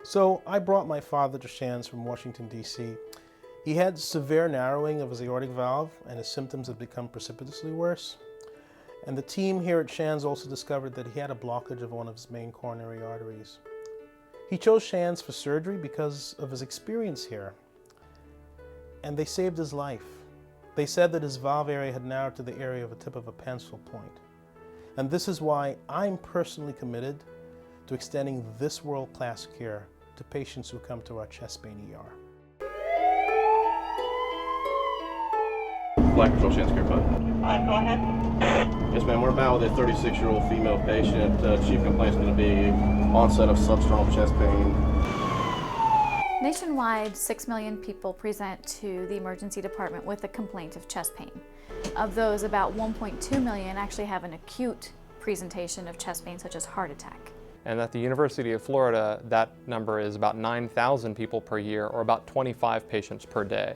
So I brought my father to Shands from Washington, D.C. He had severe narrowing of his aortic valve and his symptoms had become precipitously worse. And the team here at Shands also discovered that he had a blockage of one of his main coronary arteries. He chose Shands for surgery because of his experience here. And they saved his life. They said that his valve area had narrowed to the area of a tip of a pencil point. And this is why I'm personally committed to extending this world-class care to patients who come to our Chest Pain E.R. Flight Control Shands Care Button. Go ahead. Yes, ma'am. We're about with a 36-year-old female patient. Chief complaint is going to be onset of substernal chest pain. Nationwide, 6 million people present to the emergency department with a complaint of chest pain. Of those, about 1.2 million actually have an acute presentation of chest pain, such as heart attack. And at the University of Florida, that number is about 9,000 people per year, or about 25 patients per day.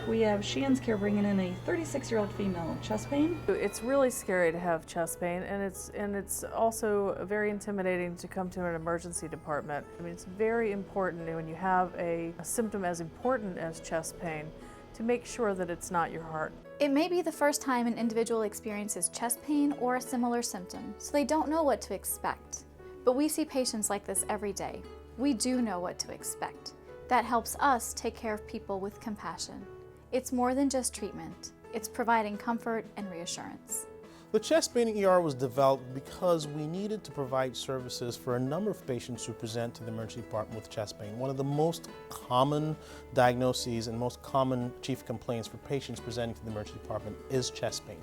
We have Shands Care bringing in a 36-year-old female with chest pain. It's really scary to have chest pain, and it's also very intimidating to come to an emergency department. I mean, it's very important when you have a symptom as important as chest pain to make sure that it's not your heart. It may be the first time an individual experiences chest pain or a similar symptom, so they don't know what to expect. But we see patients like this every day. We do know what to expect. That helps us take care of people with compassion. It's more than just treatment. It's providing comfort and reassurance. The Chest Pain E.R. was developed because we needed to provide services for a number of patients who present to the emergency department with chest pain. One of the most common diagnoses and most common chief complaints for patients presenting to the emergency department is chest pain.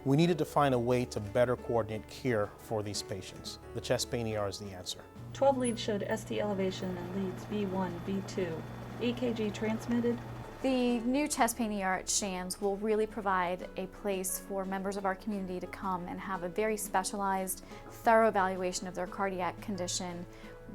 We needed to find a way to better coordinate care for these patients. The Chest Pain E.R. is the answer. 12 leads showed ST elevation and leads B1, B2. EKG transmitted. The new Chest Pain E.R. at Shands will really provide a place for members of our community to come and have a very specialized, thorough evaluation of their cardiac condition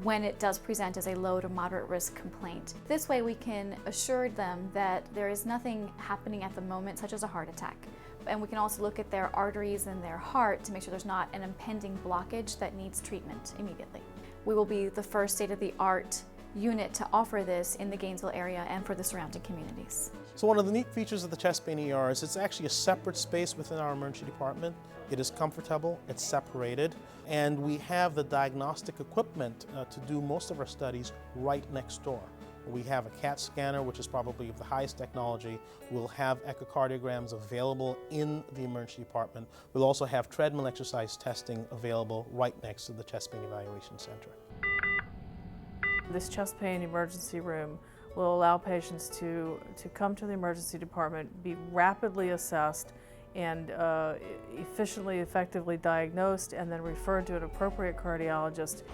when it does present as a low to moderate risk complaint. This way we can assure them that there is nothing happening at the moment, such as a heart attack. And we can also look at their arteries and their heart to make sure there's not an impending blockage that needs treatment immediately. We will be the first state-of-the-art unit to offer this in the Gainesville area and for the surrounding communities. So one of the neat features of the Chest Pain E.R. is it's actually a separate space within our emergency department. It is comfortable, it's separated, and we have the diagnostic equipment to do most of our studies right next door. We have a CAT scanner, which is probably of the highest technology. We'll have echocardiograms available in the emergency department. We'll also have treadmill exercise testing available right next to the Chest Pain Evaluation Center. This chest pain emergency room will allow patients to come to the emergency department, be rapidly assessed, and efficiently, effectively diagnosed, and then referred to an appropriate cardiologist.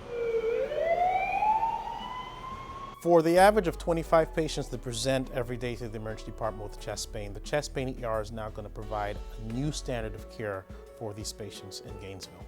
For the average of 25 patients that present every day to the emergency department with chest pain, the Chest Pain E.R. is now going to provide a new standard of care for these patients in Gainesville.